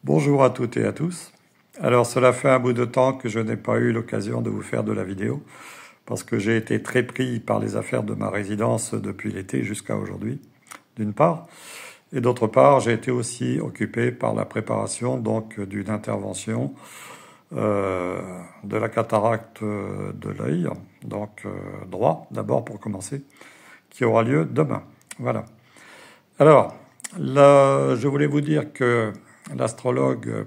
Bonjour à toutes et à tous. Alors cela fait un bout de temps que je n'ai pas eu l'occasion de vous faire de la vidéo parce que j'ai été très pris par les affaires de ma résidence depuis l'été jusqu'à aujourd'hui, d'une part. Et d'autre part, j'ai été aussi occupé par la préparation donc d'une intervention de la cataracte de l'œil, donc droit d'abord pour commencer, qui aura lieu demain. Voilà. Alors, là, je voulais vous dire que l'astrologue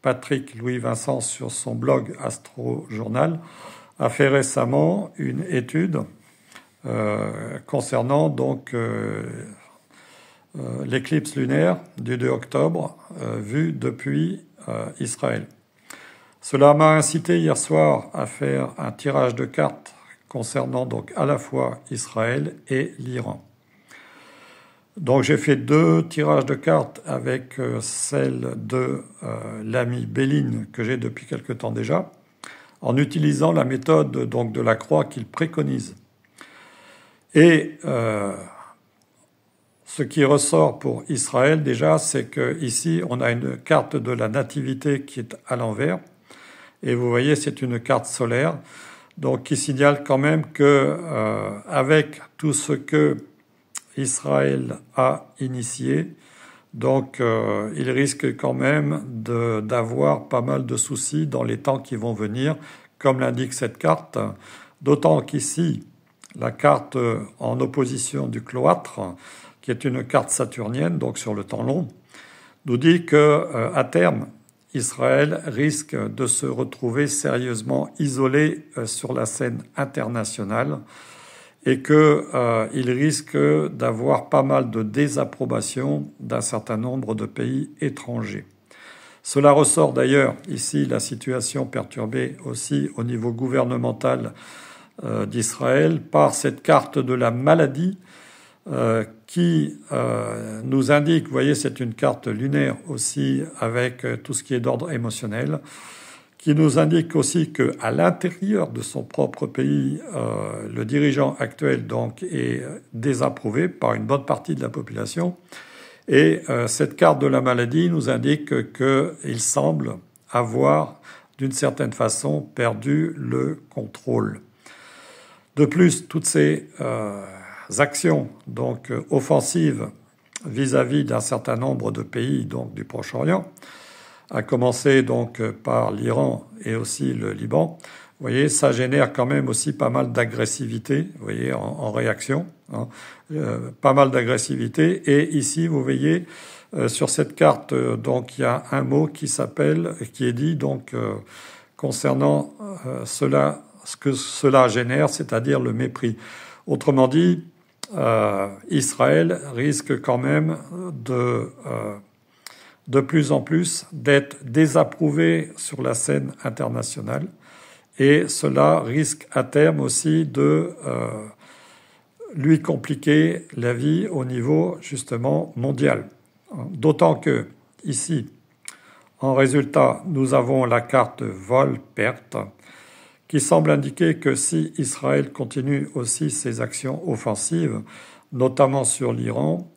Patrick Louis-Vincent, sur son blog Astro Journal, a fait récemment une étude concernant donc l'éclipse lunaire du 2 octobre vue depuis Israël. Cela m'a incité hier soir à faire un tirage de cartes concernant donc à la fois Israël et l'Iran. Donc j'ai fait 2 tirages de cartes avec celle de l'ami Béline que j'ai depuis quelque temps déjà, en utilisant la méthode donc de la croix qu'il préconise. Et ce qui ressort pour Israël déjà, c'est que ici on a une carte de la nativité qui est à l'envers, et vous voyez c'est une carte solaire, donc qui signale quand même que avec tout ce que Israël a initié, donc il risque quand même d'avoir pas mal de soucis dans les temps qui vont venir, comme l'indique cette carte, d'autant qu'ici, la carte en opposition du cloître, qui est une carte saturnienne, donc sur le temps long, nous dit que à terme, Israël risque de se retrouver sérieusement isolé sur la scène internationale, et qu'il risque d'avoir pas mal de désapprobation d'un certain nombre de pays étrangers. Cela ressort d'ailleurs ici la situation perturbée aussi au niveau gouvernemental d'Israël par cette carte de la maladie qui nous indique, vous voyez c'est une carte lunaire aussi avec tout ce qui est d'ordre émotionnel, qui nous indique aussi qu'à l'intérieur de son propre pays, le dirigeant actuel donc est désapprouvé par une bonne partie de la population. Et cette carte de la maladie nous indique qu'il semble avoir, d'une certaine façon, perdu le contrôle. De plus, toutes ces actions donc offensives vis-à-vis d'un certain nombre de pays donc du Proche-Orient, à commencer donc par l'Iran et aussi le Liban, vous voyez, ça génère quand même aussi pas mal d'agressivité, vous voyez, en réaction, hein, pas mal d'agressivité. Et ici, vous voyez, sur cette carte, donc il y a un mot qui est dit donc concernant cela, ce que cela génère, c'est-à-dire le mépris. Autrement dit, Israël risque quand même de plus en plus d'être désapprouvé sur la scène internationale, et cela risque à terme aussi de lui compliquer la vie au niveau justement mondial. D'autant que ici, en résultat, nous avons la carte vol-perte qui semble indiquer que si Israël continue aussi ses actions offensives, notamment sur l'Iran,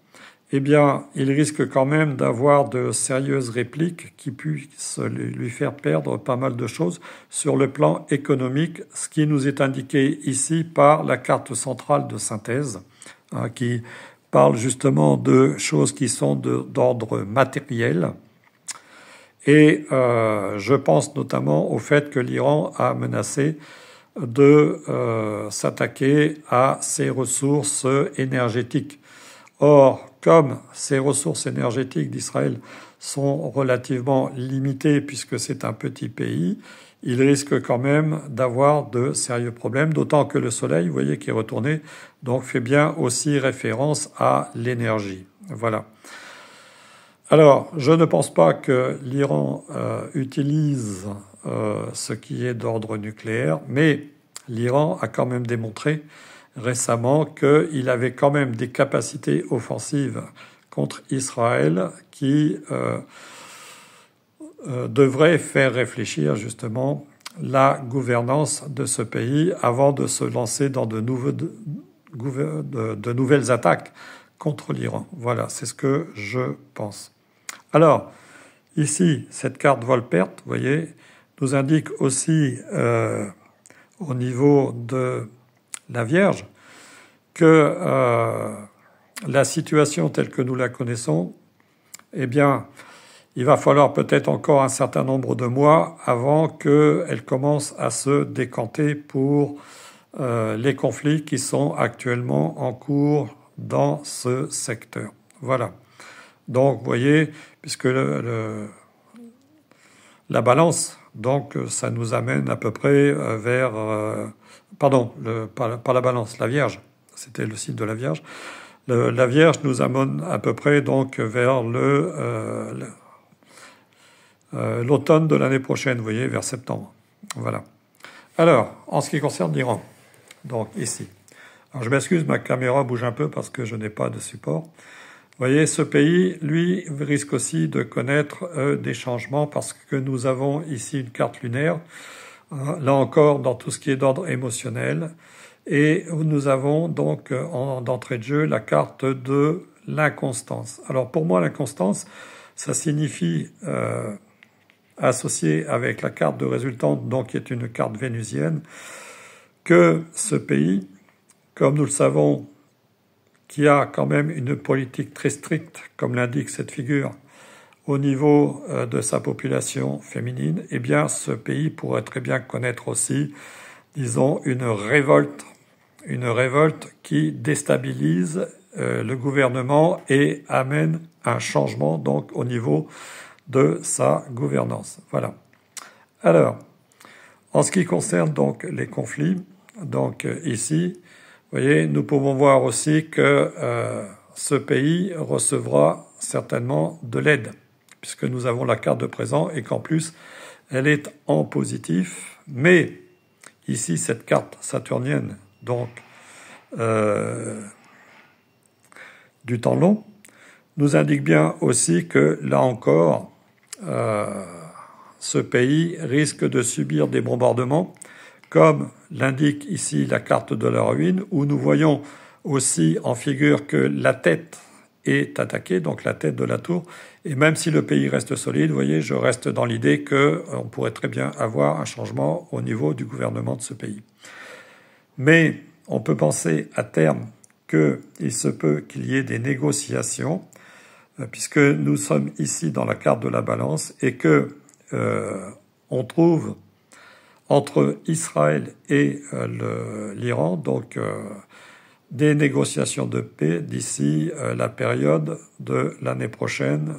eh bien, il risque quand même d'avoir de sérieuses répliques qui puissent lui faire perdre pas mal de choses sur le plan économique, ce qui nous est indiqué ici par la carte centrale de synthèse, hein, qui parle justement de choses qui sont d'ordre matériel. Et je pense notamment au fait que l'Iran a menacé de s'attaquer à ses ressources énergétiques. Or, comme ces ressources énergétiques d'Israël sont relativement limitées puisque c'est un petit pays, il risque quand même d'avoir de sérieux problèmes, d'autant que le soleil, vous voyez, qui est retourné, donc fait bien aussi référence à l'énergie. Voilà. Alors, je ne pense pas que l'Iran utilise ce qui est d'ordre nucléaire, mais l'Iran a quand même démontré récemment qu'il avait quand même des capacités offensives contre Israël qui devraient faire réfléchir justement la gouvernance de ce pays avant de se lancer dans de nouvelles attaques contre l'Iran. Voilà, c'est ce que je pense. Alors, Ici, cette carte vol-perte, vous voyez, nous indique aussi au niveau de la Vierge que la situation telle que nous la connaissons, eh bien, il va falloir peut-être encore un certain nombre de mois avant qu'elle commence à se décanter pour les conflits qui sont actuellement en cours dans ce secteur. Voilà. Donc, vous voyez, puisque la balance, donc, ça nous amène à peu près vers... pardon, pas la balance, la Vierge. C'était le signe de la Vierge. La Vierge nous amène à peu près donc vers l'automne de l'année prochaine, vous voyez, vers septembre. Voilà. Alors, en ce qui concerne l'Iran, donc ici. Alors je m'excuse, ma caméra bouge un peu parce que je n'ai pas de support. Vous voyez, ce pays, lui, risque aussi de connaître des changements parce que nous avons ici une carte lunaire, là encore dans tout ce qui est d'ordre émotionnel, et nous avons donc d'entrée de jeu la carte de l'inconstance. Alors pour moi, l'inconstance, ça signifie associé avec la carte de résultante, donc qui est une carte vénusienne, que ce pays, comme nous le savons, qui a quand même une politique très stricte, comme l'indique cette figure, au niveau de sa population féminine, eh bien ce pays pourrait très bien connaître aussi, disons, une révolte qui déstabilise le gouvernement et amène un changement donc au niveau de sa gouvernance. Voilà. Alors, en ce qui concerne donc les conflits, donc ici, vous voyez, nous pouvons voir aussi que ce pays recevra certainement de l'aide, puisque nous avons la carte de présent et qu'en plus, elle est en positif. Mais ici, cette carte saturnienne, donc du temps long, nous indique bien aussi que, là encore, ce pays risque de subir des bombardements, comme l'indique ici la carte de la ruine, où nous voyons aussi en figure que la tête est attaquée, donc la tête de la tour, et même si le pays reste solide, vous voyez, je reste dans l'idée qu'on pourrait très bien avoir un changement au niveau du gouvernement de ce pays. Mais on peut penser à terme qu'il se peut qu'il y ait des négociations, puisque nous sommes ici dans la carte de la balance et que on trouve entre Israël et l'Iran donc des négociations de paix d'ici la période de l'année prochaine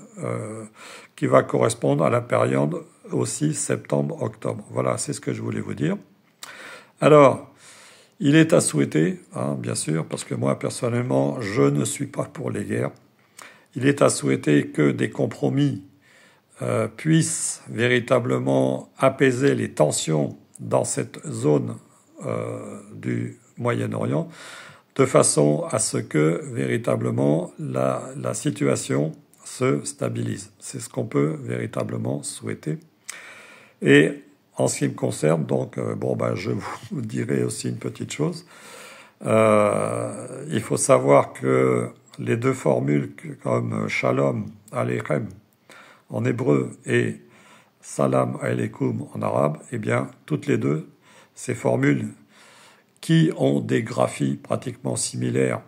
qui va correspondre à la période aussi septembre-octobre. Voilà, c'est ce que je voulais vous dire. Alors, il est à souhaiter, bien sûr, parce que moi personnellement je ne suis pas pour les guerres. Il est à souhaiter que des compromis puissent véritablement apaiser les tensions dans cette zone du Moyen-Orient, de façon à ce que véritablement la situation se stabilise. C'est ce qu'on peut véritablement souhaiter. Et en ce qui me concerne, donc, je vous dirai aussi une petite chose. Il faut savoir que les deux formules comme Shalom Aleichem en hébreu et Salam Aleikum en arabe, eh bien, toutes les deux, ces formules qui ont des graphies pratiquement similaires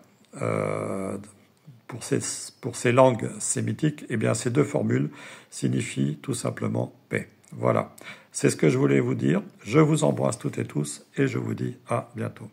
pour ces langues sémitiques, eh bien, ces deux formules signifient tout simplement paix. Voilà. C'est ce que je voulais vous dire. Je vous embrasse toutes et tous et je vous dis à bientôt.